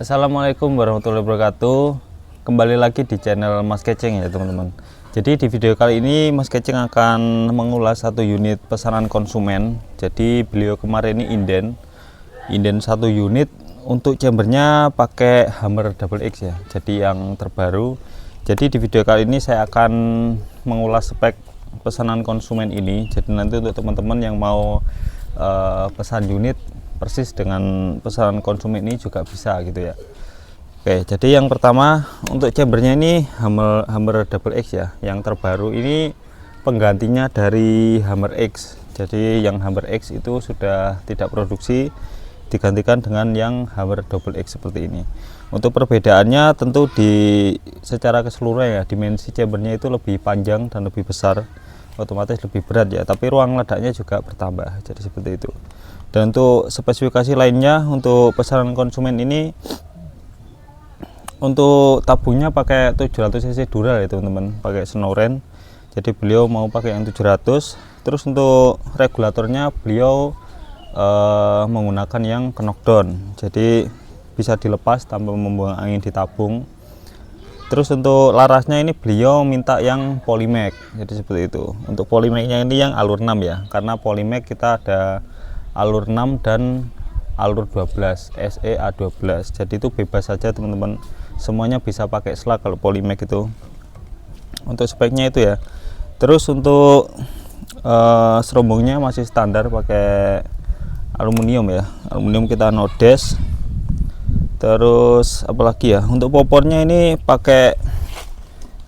Assalamualaikum warahmatullahi wabarakatuh. Kembali lagi di channel Mas Keceng ya teman-teman. Jadi di video kali ini Mas Keceng akan mengulas satu unit pesanan konsumen. Jadi beliau kemarin ini inden satu unit, untuk chambernya pakai Hammer Double X ya. Jadi yang terbaru. Jadi di video kali ini saya akan mengulas spek pesanan konsumen ini. Jadi nanti untuk teman-teman yang mau pesan unit persis dengan pesanan konsumen ini juga bisa gitu ya. Oke, jadi yang pertama untuk chambernya ini Hammer Double X ya, yang terbaru ini penggantinya dari Hammer X. Jadi yang Hammer X itu sudah tidak produksi, digantikan dengan yang Hammer Double X seperti ini. Untuk perbedaannya tentu secara keseluruhan ya, dimensi chambernya itu lebih panjang dan lebih besar, otomatis lebih berat ya, tapi ruang ledaknya juga bertambah, jadi seperti itu. Dan untuk spesifikasi lainnya untuk pesanan konsumen ini, untuk tabungnya pakai 700 cc dural ya teman-teman, pakai Snoren. Jadi beliau mau pakai yang 700. Terus untuk regulatornya beliau menggunakan yang knockdown, jadi bisa dilepas tanpa membuang angin di tabung. Terus untuk larasnya ini beliau minta yang Polymag, jadi seperti itu. Untuk Polymagnya ini yang alur 6 ya, karena Polymag kita ada alur 6 dan alur 12 SE A12, jadi itu bebas saja teman-teman, semuanya bisa pakai slug kalau Polymag itu. Untuk speknya itu ya. Terus untuk serombongnya masih standar pakai aluminium ya, aluminium kita nodes. Terus apalagi ya, untuk popornya ini pakai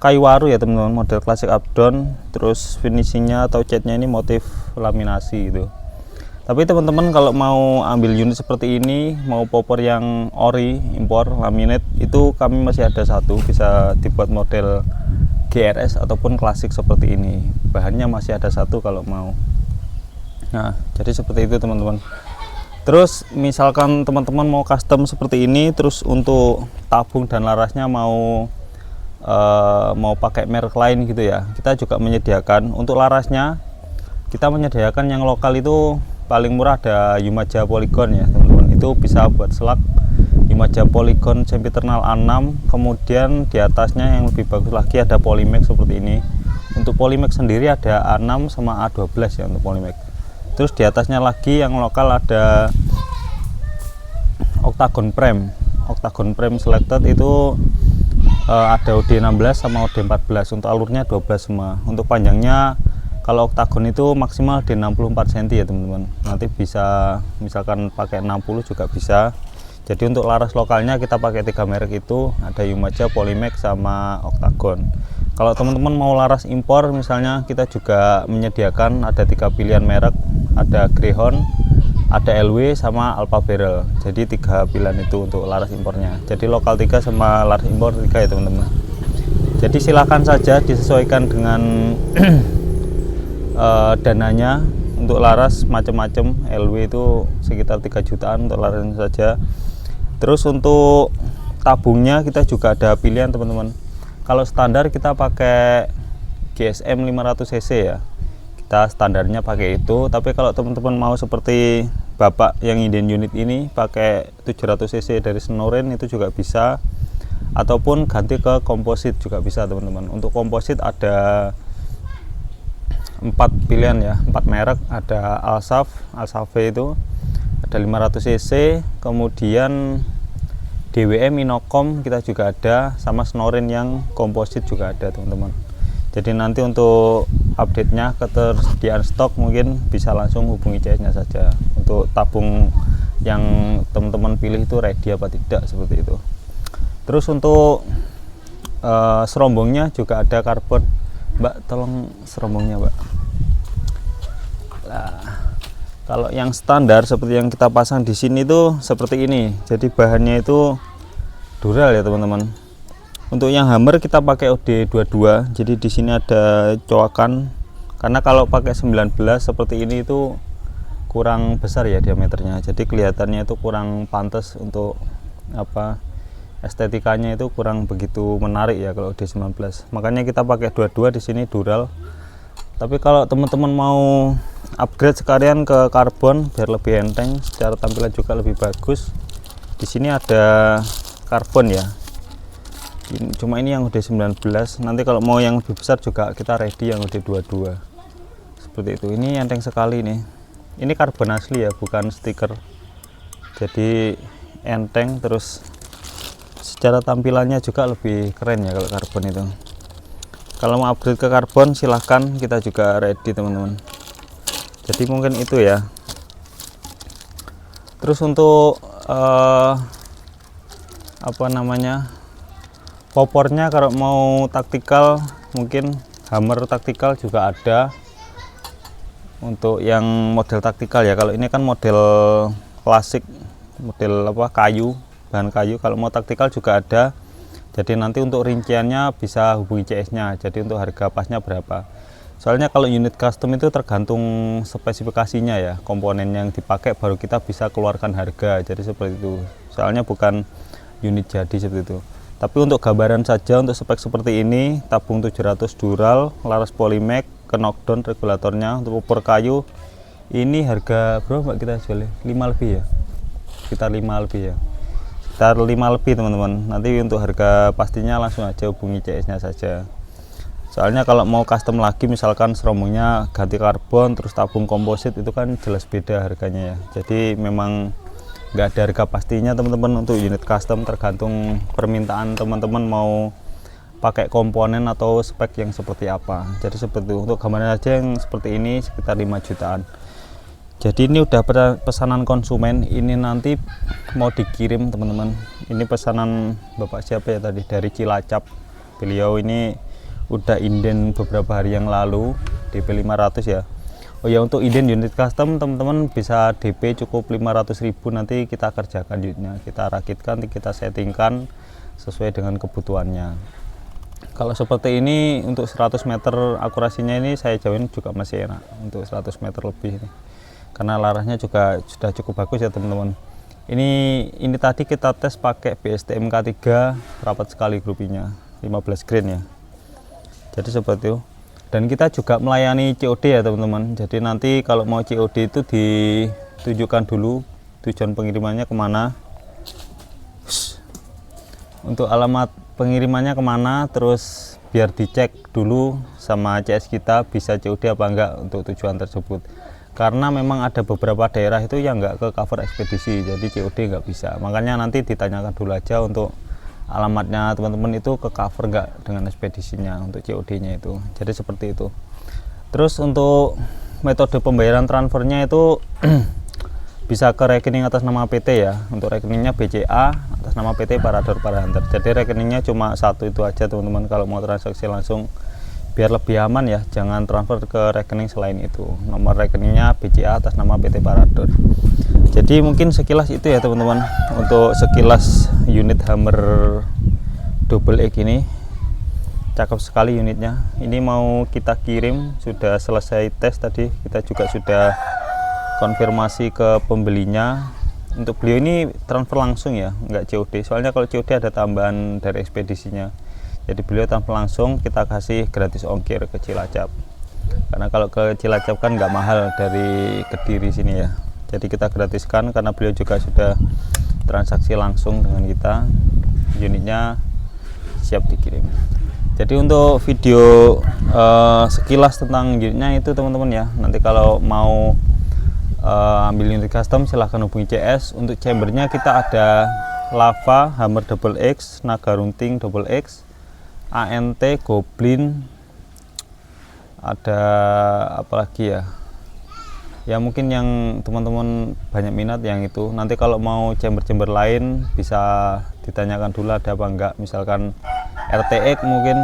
kayu waru ya teman-teman, model klasik updown. Terus finishingnya atau catnya ini motif laminasi gitu. Tapi teman-teman kalau mau ambil unit seperti ini, mau popor yang ori impor laminate, itu kami masih ada satu, bisa dibuat model GRS ataupun klasik seperti ini. Bahannya masih ada satu kalau mau. Nah, jadi seperti itu teman-teman. Terus misalkan teman-teman mau custom seperti ini, terus untuk tabung dan larasnya mau pakai merek lain gitu ya, kita juga menyediakan. Untuk larasnya kita menyediakan yang lokal itu paling murah ada Yumaja Polygon ya teman-teman, itu bisa buat slug Yumaja Polygon sempiternal A6. Kemudian di atasnya yang lebih bagus lagi ada Polymag seperti ini. Untuk Polymag sendiri ada A6 sama A12 ya untuk Polymag. Terus di atasnya lagi yang lokal ada Octagon Frame selected, itu ada OD16 sama OD14. Untuk alurnya 12 semua. Untuk panjangnya kalau Octagon itu maksimal di 64 cm ya teman-teman. Nanti bisa misalkan pakai 60 juga bisa. Jadi untuk laras lokalnya kita pakai 3 merek itu, ada Yumaja, Polymag sama Octagon. Kalau teman-teman mau laras impor misalnya, kita juga menyediakan ada 3 pilihan merek, ada Greyhound, ada LW sama Alpha Barrel. Jadi 3 pilihan itu untuk laras impornya. Jadi lokal 3 sama laras impor 3 ya teman-teman. Jadi silakan saja disesuaikan dengan dananya. Untuk laras macam-macam, LW itu sekitar 3 jutaan untuk larasnya saja. Terus untuk tabungnya kita juga ada pilihan teman-teman. Kalau standar kita pakai GSM 500 cc ya, kita standarnya pakai itu. Tapi kalau teman-teman mau seperti bapak yang inden unit ini pakai 700 cc dari Snoren, itu juga bisa, ataupun ganti ke komposit juga bisa teman-teman. Untuk komposit ada 4 pilihan ya, 4 merek, ada Alsave itu ada 500 cc, kemudian DWM Inokom kita juga ada, sama Snoren yang komposit juga ada teman-teman. Jadi nanti untuk update-nya, ketersediaan stok, mungkin bisa langsung hubungi CS-nya saja. Untuk tabung yang teman-teman pilih itu ready apa tidak, seperti itu. Terus untuk serombongnya juga ada karbon. Mbak, tolong serombongnya Mbak. Nah, kalau yang standar seperti yang kita pasang di sini tuh seperti ini. Jadi bahannya itu dural ya teman-teman. Untuk yang Hammer kita pakai OD22. Jadi di sini ada coakan. Karena kalau pakai 19 seperti ini itu kurang besar ya diameternya. Jadi kelihatannya itu kurang pantas untuk estetikanya itu kurang begitu menarik ya kalau D19. Makanya kita pakai 22 di sini dural. Tapi kalau teman-teman mau upgrade sekalian ke karbon biar lebih enteng, secara tampilan juga lebih bagus, di sini ada karbon ya. Cuma ini yang udah 19, nanti kalau mau yang lebih besar juga kita ready yang udah 22 seperti itu. Ini enteng sekali nih, ini karbon asli ya, bukan stiker, jadi enteng. Terus secara tampilannya juga lebih keren ya kalau karbon itu. Kalau mau upgrade ke karbon silahkan, kita juga ready teman-teman. Jadi mungkin itu ya. Terus untuk apa namanya, popornya kalau mau taktikal mungkin hammer taktikal juga ada untuk yang model taktikal ya. Kalau ini kan model klasik, model apa, kayu, bahan kayu. Kalau mau taktikal juga ada. Jadi nanti untuk rinciannya bisa hubungi CS nya, jadi untuk harga pasnya berapa. Soalnya kalau unit custom itu tergantung spesifikasinya ya, komponen yang dipakai baru kita bisa keluarkan harga, jadi seperti itu. Soalnya bukan unit jadi seperti itu. Tapi untuk gambaran saja, untuk spek seperti ini, tabung 700 dural, laras polymac, ke knockdown regulatornya. Untuk popor kayu ini harga berapa mbak kita jualnya? 5 lebih ya, sekitar 5 lebih ya, sekitar 5 lebih teman-teman. Nanti untuk harga pastinya langsung aja hubungi CS nya saja. Soalnya kalau mau custom lagi, misalkan seromongnya ganti karbon terus tabung komposit, itu kan jelas beda harganya ya. Jadi memang nggak ada harga pastinya teman-teman untuk unit custom, tergantung permintaan teman-teman mau pakai komponen atau spek yang seperti apa. Jadi seperti itu. Untuk gambaran aja yang seperti ini sekitar 5 jutaan. Jadi ini udah pesanan konsumen, ini nanti mau dikirim teman-teman. Ini pesanan bapak siapa ya tadi, dari Cilacap. Beliau ini udah inden beberapa hari yang lalu, DP 500 ya. Oh ya, untuk inden unit custom teman-teman bisa DP cukup 500.000, nanti kita kerjakan unitnya, kita rakitkan, kita settingkan sesuai dengan kebutuhannya. Kalau seperti ini untuk 100 meter akurasinya ini saya jamin juga masih enak untuk 100 meter lebih ini. Karena larasnya juga sudah cukup bagus ya teman-teman. Ini tadi kita tes pakai BSTM K3, rapat sekali grupinya, 15 grain ya. Jadi seperti itu. Dan kita juga melayani COD ya teman-teman. Jadi nanti kalau mau COD itu ditunjukkan dulu tujuan pengirimannya kemana, untuk alamat pengirimannya kemana, terus biar dicek dulu sama CS kita bisa COD apa enggak untuk tujuan tersebut. Karena memang ada beberapa daerah itu yang enggak ke cover ekspedisi, jadi COD enggak bisa. Makanya nanti ditanyakan dulu aja untuk alamatnya teman-teman itu ke cover enggak dengan ekspedisinya untuk COD-nya itu. Jadi seperti itu. Terus untuk metode pembayaran transfernya itu bisa ke rekening atas nama PT ya. Untuk rekeningnya BCA atas nama PT Parador Parahunter. Jadi rekeningnya cuma satu itu aja teman-teman kalau mau transaksi langsung, biar lebih aman ya, jangan transfer ke rekening selain itu. Nomor rekeningnya BCA atas nama PT Parador. Jadi mungkin sekilas itu ya teman-teman, untuk sekilas unit hammer double X ini. Cakep sekali unitnya. Ini mau kita kirim, sudah selesai tes tadi, kita juga sudah konfirmasi ke pembelinya. Untuk beliau ini transfer langsung ya, nggak COD. Soalnya kalau COD ada tambahan dari ekspedisinya. Jadi beliau transfer langsung, kita kasih gratis ongkir ke Cilacap. Karena kalau ke Cilacap kan nggak mahal dari Kediri sini ya. Jadi kita gratiskan karena beliau juga sudah transaksi langsung dengan kita. Unitnya siap dikirim. Jadi untuk video sekilas tentang unitnya itu teman-teman ya. Nanti kalau mau ambil unit custom silahkan hubungi CS. Untuk chambernya kita ada Lava, Hammer Double X, Naga Runting Double X, ANT, Goblin, ada apa lagi ya? Ya mungkin yang teman-teman banyak minat yang itu. Nanti kalau mau chamber-chamber lain bisa ditanyakan dulu ada apa enggak. Misalkan RTX mungkin,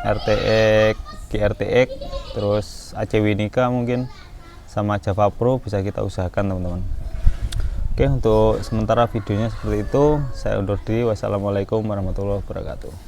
RTX, GRTX, terus ACW Nika mungkin, sama Java Pro bisa kita usahakan teman-teman. Oke, untuk sementara videonya seperti itu. Saya undur diri. Wassalamualaikum warahmatullahi wabarakatuh.